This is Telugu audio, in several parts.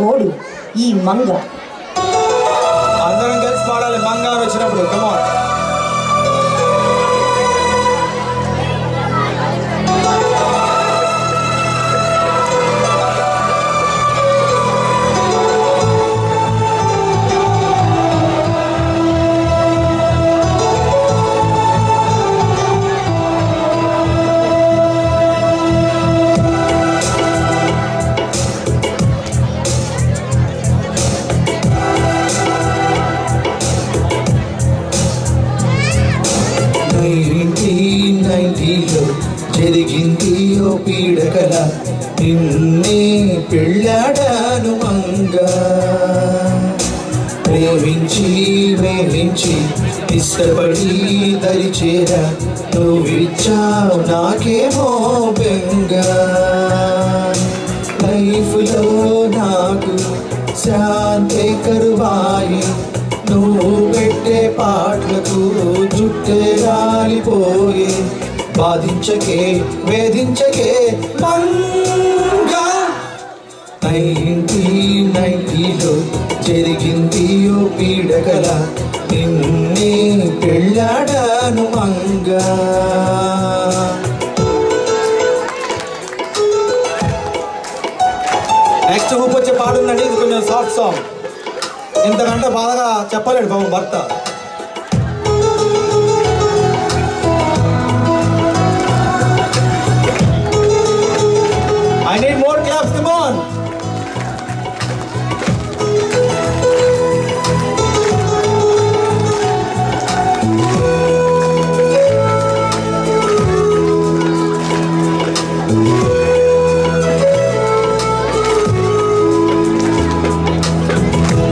గోడు ఈ మంగ. అందరం కలిసి పాడాలి మంగ వచ్చినప్పుడు. కమాన్. జరిగింది ఓ పీడకల నిన్నే పెళ్ళాడాను మంగ. ప్రేమించి ప్రేమించి ఇష్టపడి దరిచేర నువ్విచ్చావు నాకేమో బెంగ. లైఫ్లో నాకు శాంతే కరువాయి నువ్వు పెట్టే పాటలకు జుట్టే రాలిపోయే. బాధించకే వేధించకే మంగా. 1990లో జరిగింది ఓ పీడకల నిన్నే పెళ్ళాడాను మంగా. నెక్స్ట్ హూప్ వచ్చే పాట ఉందండి. ఇది కొంచెం సాఫ్ట్ సాంగ్. ఇంతకంటే బాధగా చెప్పలేడు పాపం భర్త. I need more claps, come on.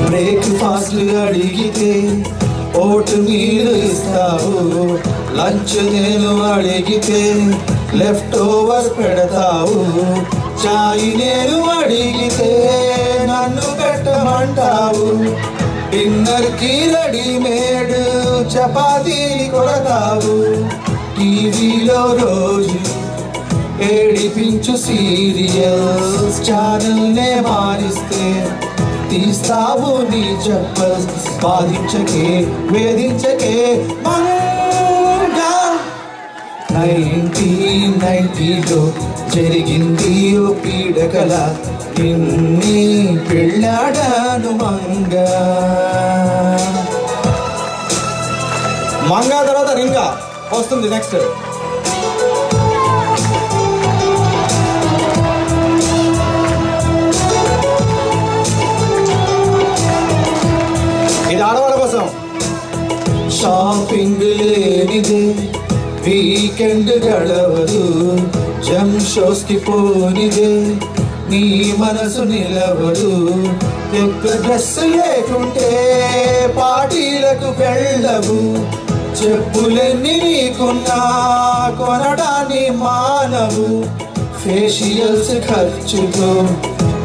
Breakfast అడిగితే ఓటు మీరు ఇస్తావు. లంచ్ నేను అడిగితే లెఫ్ట్ ఓవర్ పెడతావు. చాయ్ నేను అడిగితే నన్ను పెట్టమంటావు. డిన్నర్ కి రెడీమేడ్ చపాతీని కొడతావు. టీవీలో రోజు ఏడిపించు సీరియల్స్ ఛానల్ నే మారిస్తే తీస్తావు నీ చెప్పల్. బాధించకే వేధించకే మంగా. 1990లో జరిగింది ఓ పీడకల నిన్నే పెళ్ళాడాను మంగా. మంగా తర్వాత రింగా వస్తుంది నెక్స్ట్. ఇది ఆడవాళ్ళ కోసం. షాపింగ్ లేనిదే వీకెండ్ గడవదు. జమ్ షోస్ కి పోనిదే నీ మనసు నిలవదు. పెద్ద డ్రెస్ లేకుంటే పార్టీలకు వెళ్ళవు. చెప్పులెన్ని నీకున్నా కొనడాన్ని మానవు. ఫేషియల్స్ ఖర్చుతో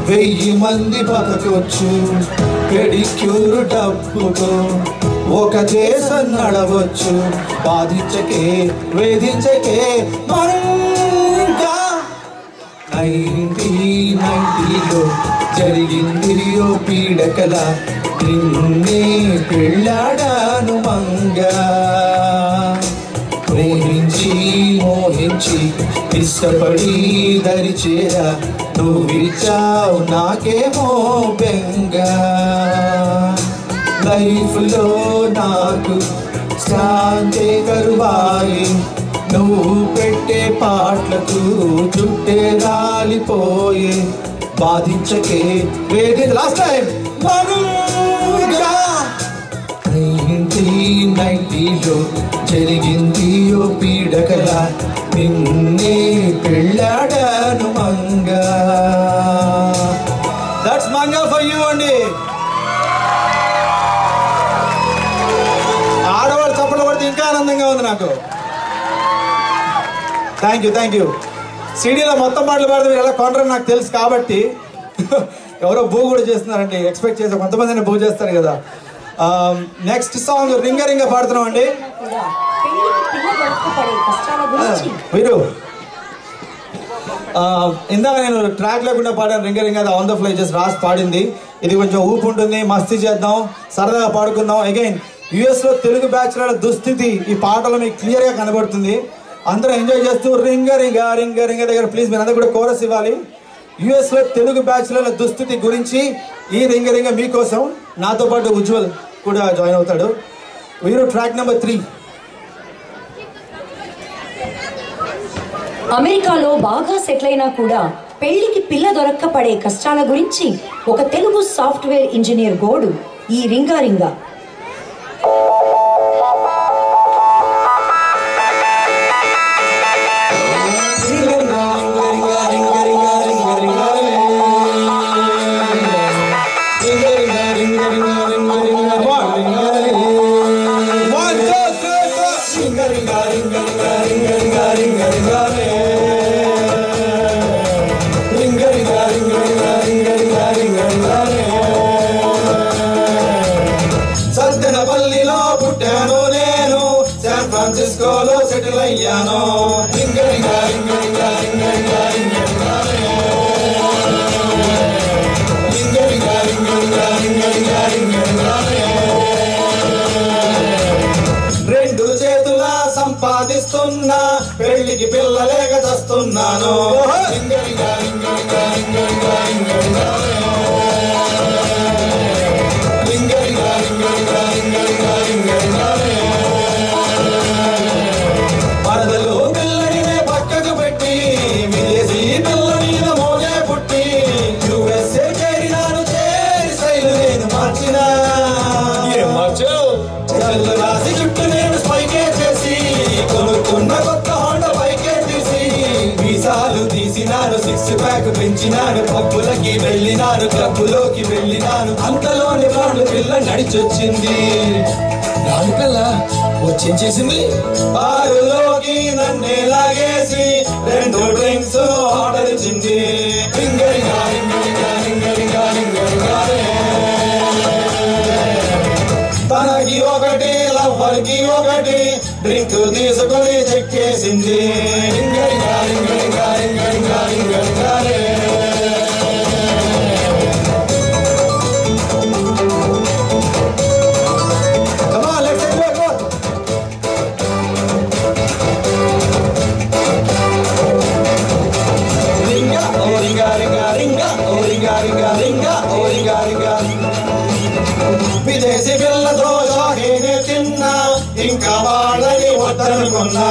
1000 మంది బతకొచ్చు. పెడిక్యూర్ డబ్బుతో ఒక దేశం నడవచ్చు. బాధించకే వేధించకే మంగా. 1990లో జరిగింది ఓ పీడకల నిన్నే పెళ్ళాడాను మంగా. ప్రేమించి మోహించి ఇష్టపడి దరిచేర నువ్విచ్చావు నాకేమో బెంగ. లైఫ్లో నాకు శాంతే కరువాయి నువ్వు పెట్టే పాటలకు జుట్టే రాలిపోయే. బాధించకే వేది లాస్ట్ టైం 1990లో జరిగింది ఓ పీడకల నిన్నే పెళ్ళాడాను Manga. That's Manga for you అండి. ఆడవాళ్ళు చప్పట్లు పడితే ఇంకా ఆనందంగా ఉంది నాకు. Thank you. సిడీలో మొత్తం పాటలు పాడితే మీరు ఎలా కొనరని నాకు తెలుసు కాబట్టి ఎవరో బూ కూడా చేస్తున్నారండి. ఎక్స్పెక్ట్ చేసే కొంతమందిని బూ చేస్తారు కదా. నెక్స్ట్ సాంగ్ రింగ రింగ పాడుతున్నాం అండి. మీరు ఇందాక నేను ట్రాక్ లేకుండా పాడాను రింగ రింగ, అది ఆన్ ద ఫ్లై జస్ట్ రాసి పాడింది. ఇది కొంచెం ఊపు ఉంటుంది, మస్తీ చేద్దాం, సరదాగా పాడుకుందాం. అగైన్ యుఎస్లో తెలుగు బ్యాచులర్ల దుస్థితి ఈ పాటలో మీకు క్లియర్గా కనబడుతుంది. అందరూ ఎంజాయ్ చేస్తూ రింగ రింగ రింగ రింగ దగ్గర ప్లీజ్ మీరు అందరూ కూడా కోరస్ ఇవ్వాలి. యుఎస్లో తెలుగు బ్యాచులర్ల దుస్థితి గురించి ఈ రింగ రింగ మీకోసం. నాతో పాటు ఉజ్వల్ కూడా జాయిన్ అవుతాడు. వీరు ట్రాక్ నెంబర్ 3. అమెరికాలో బాగా సెటిల్ అయినా కూడా పెళ్లికి పిల్ల దొరక్క పడే కష్టాల గురించి ఒక తెలుగు సాఫ్ట్వేర్ ఇంజనీర్ గోడు ఈ రింగా రింగా. సత్తెనపల్లిలో పుట్టాను నేను, శాన్ ఫ్రాన్సిస్కోలో సెటిల్ అయ్యాను. రెండు చేతుల సంపాదిస్తున్నా, పెళ్లికి పిల్లలేక చస్తున్నాను. వరదలు పిల్లడినే పక్కకు పెట్టి, విదేశీ పిల్ల మీద మోజే పుట్టి, యుఎస్ఏ చేరినాను, చేరి శైలు నేను మార్చిన. చల్లు రాసి చుట్టూ నేను స్పైకే చేసి, కొనుక్కున్న కొత్త హోండా బైకే తీసి, వీసాలు తీసినాను, 6 ప్యాక్ పెంచినాను, పబ్బులకి వెళ్ళినాను, క్లబ్బులోకి వెళ్ళినాను. అంతలోని రాడు పిల్ల నడిచొచ్చింది. రాడు పిల్ల వచ్చేం చేసింది, బారులోకి నన్నే లాగేసి 2 డ్రింక్స్ ఆర్డర్ ఇచ్చింది. తనకి ఒకటి లవ్వర్కి ఒకటి డ్రింక్ తీసుకొని చెక్కేసింది. విదేశీ పిల్లతో సాగేనే తిన్నా, ఇంకా వాళ్ళని వద్దనుకున్నా.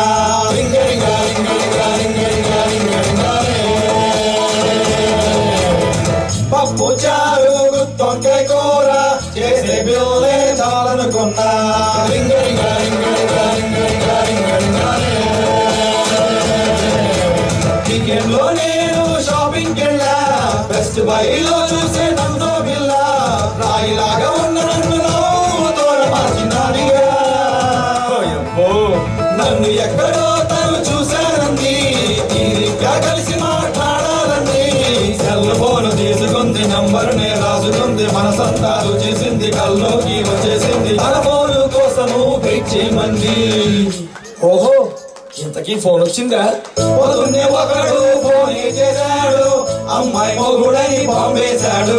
పప్పు చారు గుత్తొంకాయ కూర చేసే పిల్లే చాలనుకున్నా. వీకెండ్ లో నేను షాపింగ్ కెళ్ళా, బెస్ట్ బైలో చూసే నందో పిల్ల, రాయిలాగా ఉన్న నన్ను నవ్వుతోడ మార్చినాడిగా. నన్ను ఎక్కడో తను చూశానంది, తీరిగ్గా కలిసి మాట్లాడాలంది. సెల్ ఫోన్ తీసుకుంది, నంబరునే రాసుకుంది, మనసంతాలు చేసింది, కల్లోకి వచ్చేసింది. తన ఫోన్ కోసము వెయిట్ చేయమంది. ఓహో ఇంతకీ ఫోన్ వచ్చిందా? పొద్దున్నే ఒకడు ఫోన్ చేశాడు, అమ్మాయి మొగుడని బాంబేశాడు.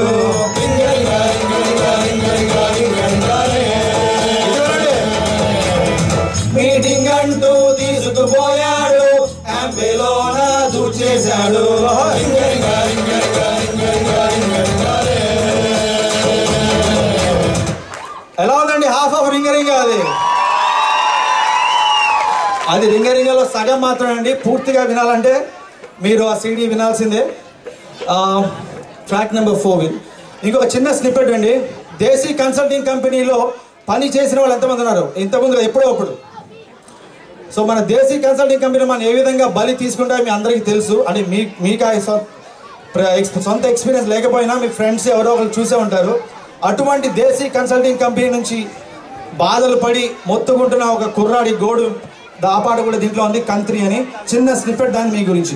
మీటింగ్ అంటూ తీసుకుపోయాడు, యాంపేలోన దూచేశాడు. ఎలా ఉందండి హాఫ్ ఆఫ్ రింగ రింగ? అది రింగ రింగలో సగం మాత్రమే అండి. పూర్తిగా వినాలంటే మీరు ఆ సీడీ వినాల్సిందే. Track number 4. ఇంకొక చిన్న స్నిప్పెట్ అండి. దేశీ కన్సల్టింగ్ కంపెనీలో పని చేసిన వాళ్ళు ఎంతమంది ఉన్నారు? ఇంతకుముందు ఎప్పుడో అప్పుడు. సో మన దేశీ కన్సల్టింగ్ కంపెనీ మనం ఏ విధంగా బలి తీసుకుంటారో మీ అందరికీ తెలుసు. అంటే మీకు సొంత ఎక్స్పీరియన్స్ లేకపోయినా మీ ఫ్రెండ్స్ ఎవరో ఒకరు చూసే ఉంటారు. అటువంటి దేశీ కన్సల్టింగ్ కంపెనీ నుంచి బాధలు పడి మొత్తుకుంటున్న ఒక కుర్రాడి గోడు ఆ పాట కూడా దీంట్లో ఉంది, కంత్రి అని. చిన్న స్నిప్పెట్ దాన్ని మీ గురించి.